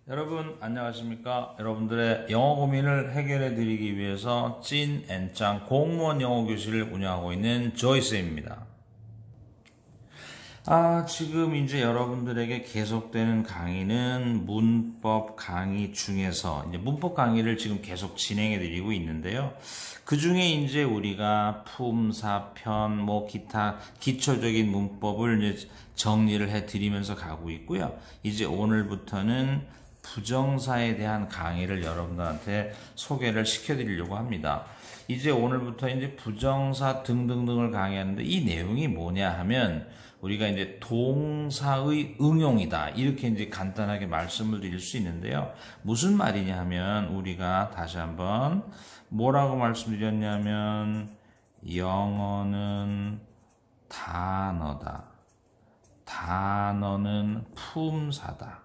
여러분 안녕하십니까? 여러분들의 영어 고민을 해결해 드리기 위해서 찐 N짱 공무원 영어 교실을 운영하고 있는 조이스입니다. 지금 이제 여러분들에게 계속되는 강의는 문법 강의 중에서 이제 문법 강의를 지금 계속 진행해 드리고 있는데요. 그 중에 이제 우리가 품사, 편, 기타 기초적인 문법을 이제 정리를 해 드리면서 가고 있고요. 이제 오늘부터는 부정사에 대한 강의를 여러분들한테 소개를 시켜드리려고 합니다. 이제 오늘부터 이제 부정사 등등등을 강의하는데 이 내용이 뭐냐 하면 우리가 이제 동사의 응용이다. 이렇게 이제 간단하게 말씀을 드릴 수 있는데요. 무슨 말이냐 하면 우리가 다시 한번 뭐라고 말씀드렸냐면 영어는 단어다. 단어는 품사다.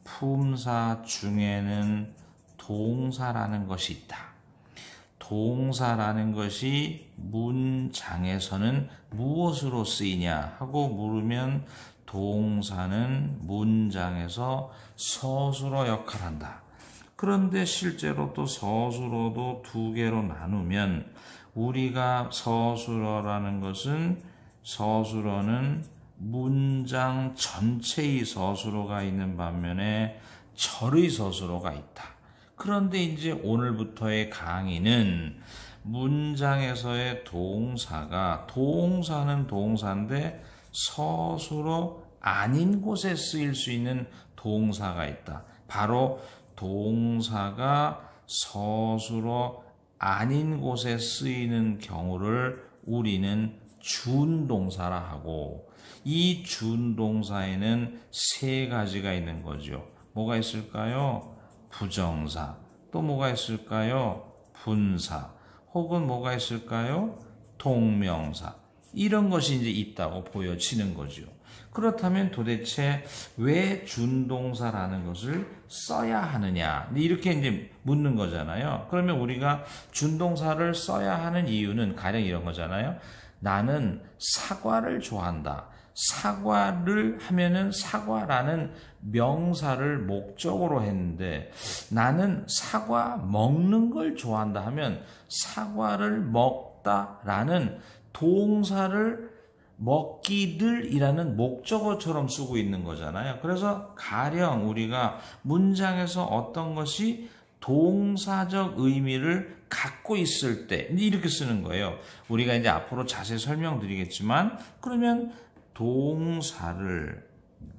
품사 중에는 동사라는 것이 있다. 동사라는 것이 문장에서는 무엇으로 쓰이냐 하고 물으면 동사는 문장에서 서술어 역할한다. 그런데 실제로 또 서술어도 두 개로 나누면 우리가 서술어라는 것은 서술어는 문장 전체의 서술어가 있는 반면에 절의 서술어가 있다. 그런데 이제 오늘부터의 강의는 문장에서의 동사는 동사인데 서술어 아닌 곳에 쓰일 수 있는 동사가 있다. 바로 동사가 서술어 아닌 곳에 쓰이는 경우를 우리는 준동사라 하고 이 준동사에는 세 가지가 있는 거죠. 뭐가 있을까요? 부정사. 또 뭐가 있을까요? 분사. 혹은 뭐가 있을까요? 동명사. 이런 것이 이제 있다고 보여지는 거죠. 그렇다면 도대체 왜 준동사라는 것을 써야 하느냐? 이렇게 이제 묻는 거잖아요. 그러면 우리가 준동사를 써야 하는 이유는 가령 이런 거잖아요. 나는 사과를 좋아한다. 사과를 하면은 사과라는 명사를 목적으로 했는데 나는 사과 먹는 걸 좋아한다 하면 사과를 먹다라는 동사를 먹기들이라는 목적어처럼 쓰고 있는 거잖아요. 그래서 가령 우리가 문장에서 어떤 것이 동사적 의미를 갖고 있을 때 이렇게 쓰는 거예요. 우리가 이제 앞으로 자세히 설명드리겠지만 그러면 동사를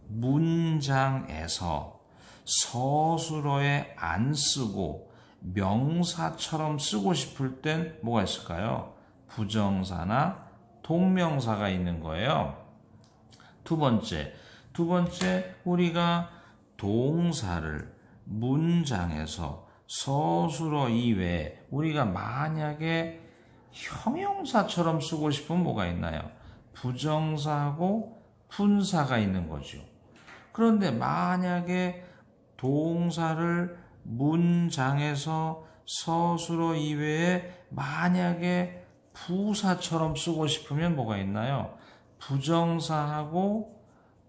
문장에서 서술어에 안 쓰고 명사처럼 쓰고 싶을 땐 뭐가 있을까요? 부정사나 동명사가 있는 거예요. 두 번째 우리가 동사를 문장에서 서술어 이외에 우리가 만약에 형용사처럼 쓰고 싶으면 뭐가 있나요? 부정사하고 분사가 있는 거죠. 그런데 만약에 동사를 문장에서 서술어 이외에 만약에 부사처럼 쓰고 싶으면 뭐가 있나요? 부정사하고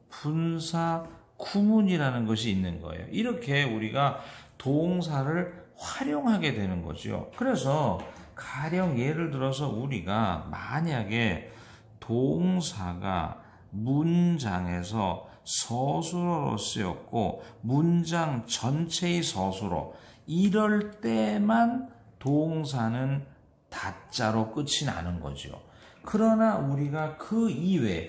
분사 구문이라는 것이 있는 거예요. 이렇게 우리가 동사를 활용하게 되는 거죠. 그래서 가령 예를 들어서 우리가 만약에 동사가 문장에서 서술어로 쓰였고 문장 전체의 서술어 이럴 때만 동사는 다자로 끝이 나는 거죠. 그러나 우리가 그 이외에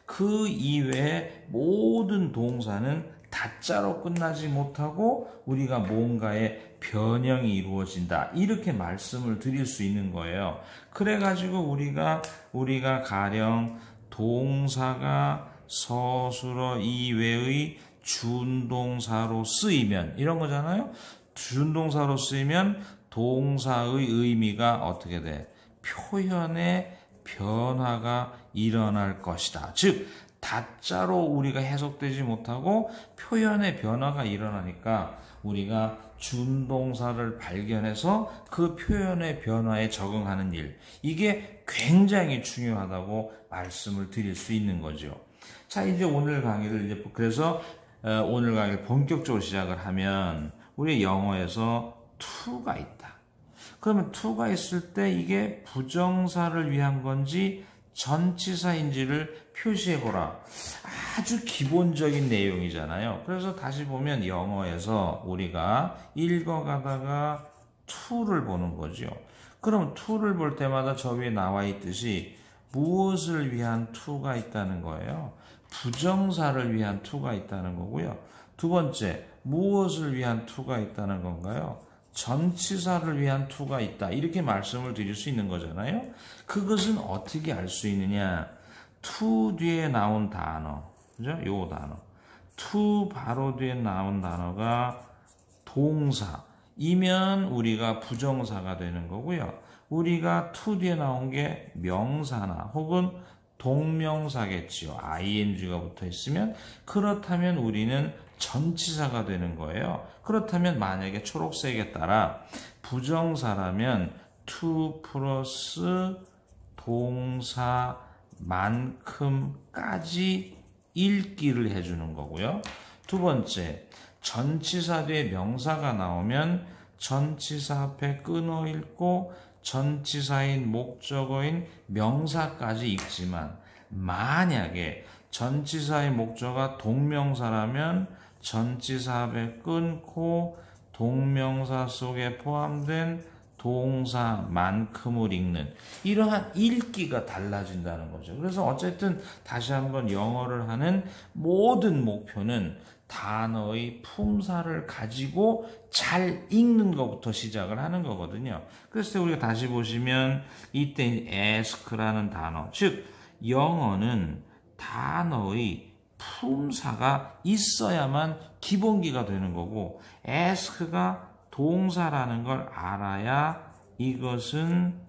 그 이외에 모든 동사는 다자로 끝나지 못하고 우리가 뭔가의 변형이 이루어진다. 이렇게 말씀을 드릴 수 있는 거예요. 그래가지고 우리가 가령 동사가 서술어 이외의 준동사로 쓰이면 이런 거잖아요. 준동사로 쓰이면 동사의 의미가 어떻게 돼? 표현의 변화가 일어날 것이다. 즉 다자로 우리가 해석되지 못하고 표현의 변화가 일어나니까 우리가 준동사를 발견해서 그 표현의 변화에 적응하는 일, 이게 굉장히 중요하다고 말씀을 드릴 수 있는 거죠. 자, 이제 오늘 강의를 그래서 오늘 강의를 본격적으로 시작을 하면 우리 영어에서 to가 있다. 그러면 to가 있을 때 이게 부정사를 위한 건지 전치사인지를 표시해보라. 아주 기본적인 내용이잖아요. 그래서 다시 보면 영어에서 우리가 읽어가다가 to를 보는 거죠. 그럼 to를 볼 때마다 저 위에 나와 있듯이 무엇을 위한 to가 있다는 거예요. 부정사를 위한 to가 있다는 거고요. 두 번째, 무엇을 위한 to가 있다는 건가요? 전치사를 위한 to가 있다. 이렇게 말씀을 드릴 수 있는 거잖아요. 그것은 어떻게 알 수 있느냐? to 뒤에 나온 단어, 그죠? 요 단어. to 바로 뒤에 나온 단어가 동사이면 우리가 부정사가 되는 거고요. 우리가 to 뒤에 나온 게 명사나 혹은 동명사겠지요. ing가 붙어 있으면 그렇다면 우리는 전치사가 되는 거예요. 그렇다면 만약에 초록색에 따라 부정사라면 to 플러스 동사만큼까지 읽기를 해주는 거고요. 두 번째, 전치사 뒤에 명사가 나오면 전치사 앞에 끊어 읽고 전치사인 목적어인 명사까지 읽지만 만약에 전치사의 목적어가 동명사라면 전치사 앞에 끊고 동명사 속에 포함된 동사만큼을 읽는 이러한 읽기가 달라진다는 거죠. 그래서 어쨌든 다시 한번 영어를 하는 모든 목표는 단어의 품사를 가지고 잘 읽는 것부터 시작을 하는 거거든요. 그래서 우리가 다시 보시면 이때 ask라는 단어, 즉 영어는 단어의 품사가 있어야만 기본기가 되는 거고 ask가 동사라는 걸 알아야 이것은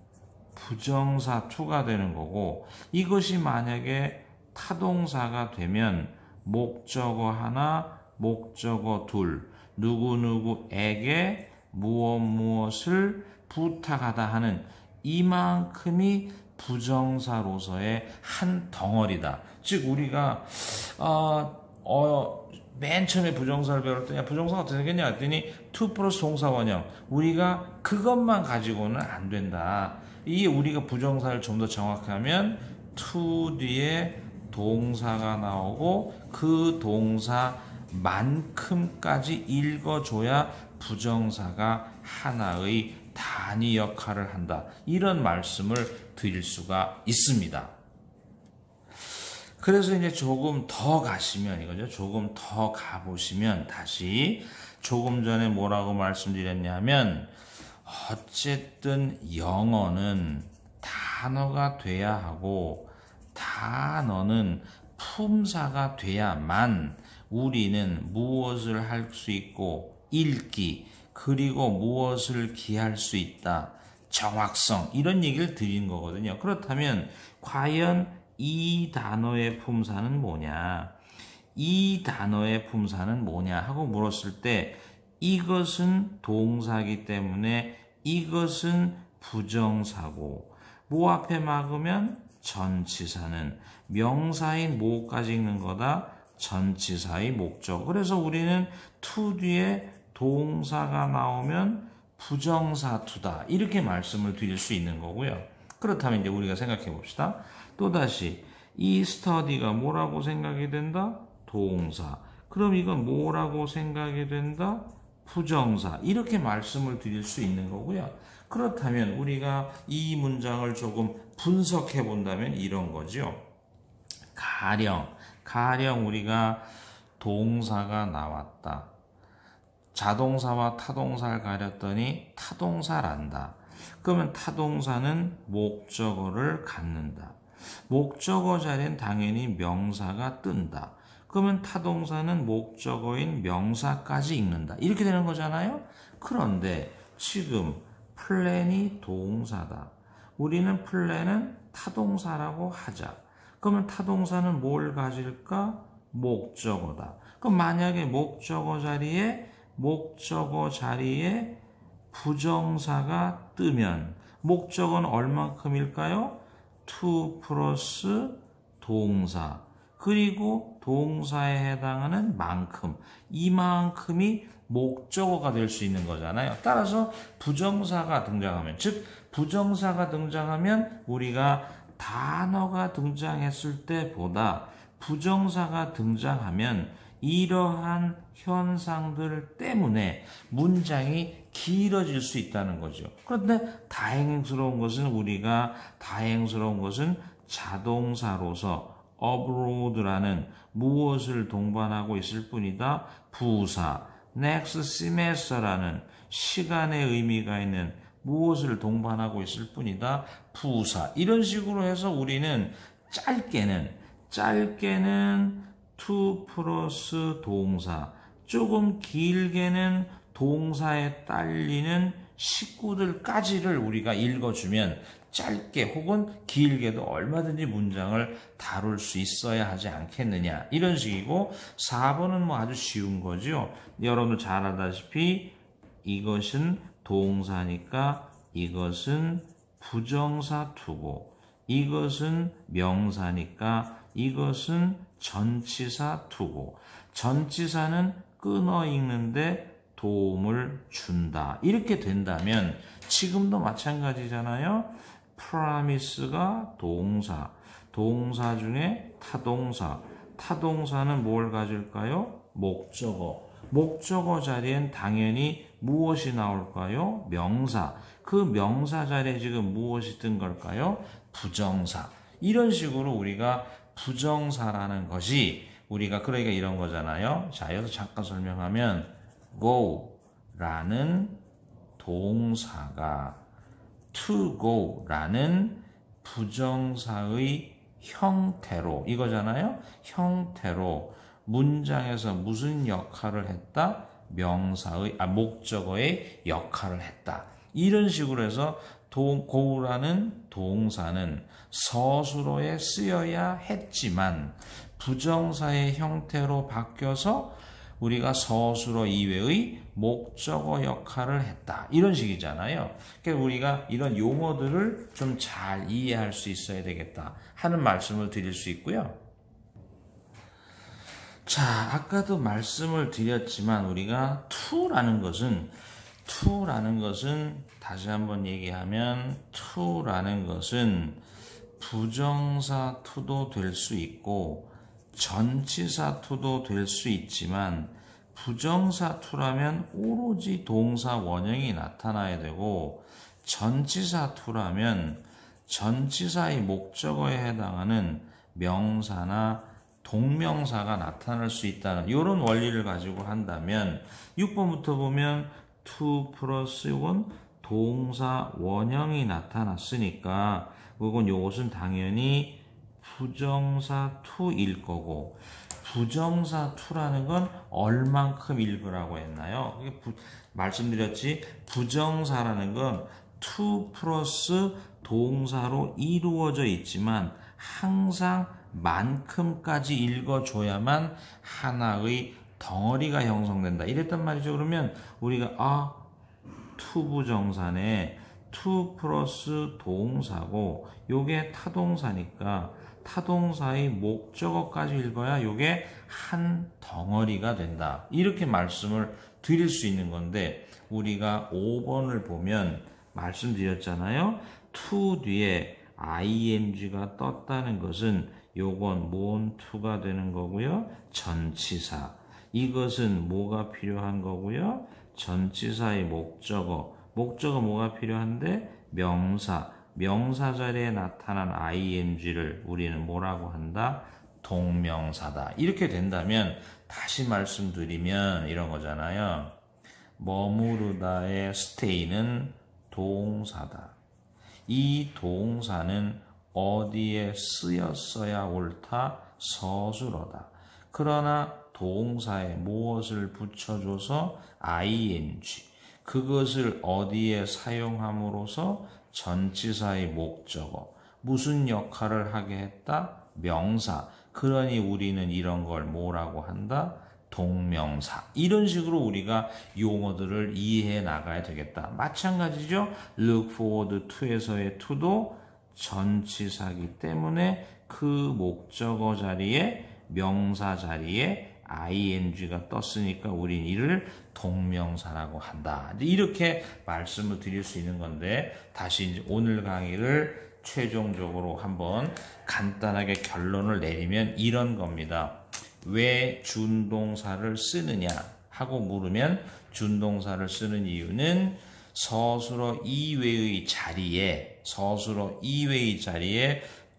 부정사 to가 되는 거고 이것이 만약에 타동사가 되면 목적어 하나, 목적어 둘, 누구누구에게 무엇을 부탁하다 하는 이만큼이 부정사로서의 한 덩어리다. 즉 우리가 맨 처음에 부정사를 배울 때 부정사가 어떻게 생겼냐 했더니 to 플러스 동사 원형 우리가 그것만 가지고는 안 된다. 이게 우리가 부정사를 좀 더 정확히 하면 to 뒤에 동사가 나오고 그 동사만큼까지 읽어줘야 부정사가 하나의 단위 역할을 한다. 이런 말씀을 드릴 수가 있습니다. 그래서 이제 조금 더 가시면 이거죠. 조금 더 가보시면 다시 조금 전에 뭐라고 말씀드렸냐면 어쨌든 영어는 단어가 돼야 하고 단어는 품사가 돼야만 우리는 무엇을 할 수 있고 읽기 그리고 무엇을 기할 수 있다. 정확성 이런 얘기를 드린 거거든요. 그렇다면 과연 이 단어의 품사는 뭐냐? 이 단어의 품사는 뭐냐? 하고 물었을 때 이것은 동사이기 때문에 이것은 부정사고 뭐 앞에 막으면 전치사는 명사인 뭐까지 읽는 거다? 전치사의 목적. 그래서 우리는 to 뒤에 동사가 나오면 부정사 to다. 이렇게 말씀을 드릴 수 있는 거고요. 그렇다면 이제 우리가 생각해 봅시다. 또다시 이 study가 뭐라고 생각이 된다? 동사. 그럼 이건 뭐라고 생각이 된다? 부정사. 이렇게 말씀을 드릴 수 있는 거고요. 그렇다면 우리가 이 문장을 조금 분석해 본다면 이런 거죠. 가령 우리가 동사가 나왔다. 자동사와 타동사를 가렸더니 타동사란다. 그러면 타동사는 목적어를 갖는다. 목적어 자리엔 당연히 명사가 뜬다. 그러면 타동사는 목적어인 명사까지 읽는다. 이렇게 되는 거잖아요. 그런데 지금 플랜이 동사다. 우리는 플랜은 타동사라고 하자. 그러면 타동사는 뭘 가질까? 목적어다. 그럼 만약에 목적어 자리에 부정사가 뜨면 목적어는 얼만큼일까요? to 플러스 동사. 그리고 동사에 해당하는 만큼, 이만큼이 목적어가 될 수 있는 거잖아요. 따라서 부정사가 등장하면, 즉 부정사가 등장하면 우리가 단어가 등장했을 때보다 부정사가 등장하면 이러한 현상들 때문에 문장이 길어질 수 있다는 거죠. 그런데 다행스러운 것은 자동사로서 abroad라는 무엇을 동반하고 있을 뿐이다. 부사, next semester라는 시간의 의미가 있는 무엇을 동반하고 있을 뿐이다. 부사. 이런 식으로 해서 우리는 짧게는 to 플러스 동사, 조금 길게는 동사에 딸리는 식구들까지를 우리가 읽어주면 짧게 혹은 길게도 얼마든지 문장을 다룰 수 있어야 하지 않겠느냐, 이런 식이고, 4번은 뭐 아주 쉬운 거죠. 여러분도 잘 알다시피 이것은 동사니까 이것은 부정사 투고, 이것은 명사니까 이것은 전치사 투고, 전치사는 끊어 읽는데 도움을 준다. 이렇게 된다면 지금도 마찬가지잖아요. promise가 동사, 동사 중에 타동사, 타동사는 뭘 가질까요? 목적어, 목적어 자리엔 당연히 무엇이 나올까요? 명사, 그 명사 자리에 지금 무엇이 뜬 걸까요? 부정사. 이런 식으로 우리가 부정사라는 것이 우리가 그러니까 이런 거잖아요. 자, 여기서 잠깐 설명하면 go라는 동사가 to go라는 부정사의 형태로, 이거잖아요. 형태로 문장에서 무슨 역할을 했다? 목적어의 역할을 했다. 이런 식으로 해서 go라는 동사는 서술어에 쓰여야 했지만 부정사의 형태로 바뀌어서 우리가 서술어 이외의 목적어 역할을 했다. 이런 식이잖아요. 그러니까 우리가 이런 용어들을 좀 잘 이해할 수 있어야 되겠다 하는 말씀을 드릴 수 있고요. 자, 아까도 말씀을 드렸지만 우리가 to라는 것은 다시 한번 얘기하면 to라는 것은 부정사 to도 될 수 있고 전치사 to도 될 수 있지만 부정사 to라면 오로지 동사 원형이 나타나야 되고 전치사 to라면 전치사의 목적어에 해당하는 명사나 동명사가 나타날 수 있다는 이런 원리를 가지고 한다면 6번부터 보면 to 플러스 이건 동사 원형이 나타났으니까 요것은 당연히 부정사 to일 거고, 부정사 to라는 건 얼만큼 읽으라고 했나요? 말씀드렸지, 부정사라는 건 to 플러스 동사로 이루어져 있지만 항상 만큼까지 읽어줘야만 하나의 덩어리가 형성된다. 이랬단 말이죠. 그러면 우리가 to 부정사네, to 플러스 동사고 요게 타동사니까 타동사의 목적어까지 읽어야 요게 한 덩어리가 된다. 이렇게 말씀을 드릴 수 있는 건데 우리가 5번을 보면 말씀드렸잖아요. to 뒤에 ing가 떴다는 것은 요건 뭔 to가 되는 거고요. 전치사. 이것은 뭐가 필요한 거고요. 전치사의 목적어. 목적어 뭐가 필요한데? 명사. 명사 자리에 나타난 ing를 우리는 뭐라고 한다? 동명사다. 이렇게 된다면 다시 말씀드리면 이런 거잖아요. 머무르다의 stay는 동사다. 이 동사는 어디에 쓰였어야 옳다? 서술어다. 그러나 동사에 무엇을 붙여줘서 ing, 그것을 어디에 사용함으로써 전치사의 목적어, 무슨 역할을 하게 했다? 명사. 그러니 우리는 이런 걸 뭐라고 한다? 동명사. 이런 식으로 우리가 용어들을 이해해 나가야 되겠다. 마찬가지죠. look forward to에서의 to도 전치사기 때문에 그 목적어 자리에 명사 자리에 ing가 떴으니까 우린 이를 동명사라고 한다. 이렇게 말씀을 드릴 수 있는 건데, 다시 이제 오늘 강의를 최종적으로 한번 간단하게 결론을 내리면 이런 겁니다. 왜 준동사를 쓰느냐 하고 물으면, 준동사를 쓰는 이유는 서술어 이외의 자리에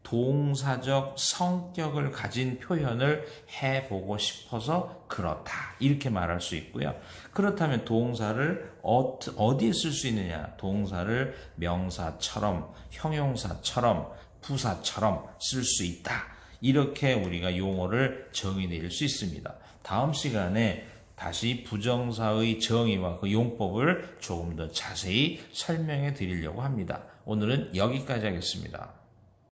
동사적 성격을 가진 표현을 해보고 싶어서 그렇다. 이렇게 말할 수 있고요. 그렇다면 동사를 어디에 쓸 수 있느냐? 동사를 명사처럼, 형용사처럼, 부사처럼 쓸 수 있다. 이렇게 우리가 용어를 정의 내릴 수 있습니다. 다음 시간에 다시 부정사의 정의와 그 용법을 조금 더 자세히 설명해 드리려고 합니다. 오늘은 여기까지 하겠습니다.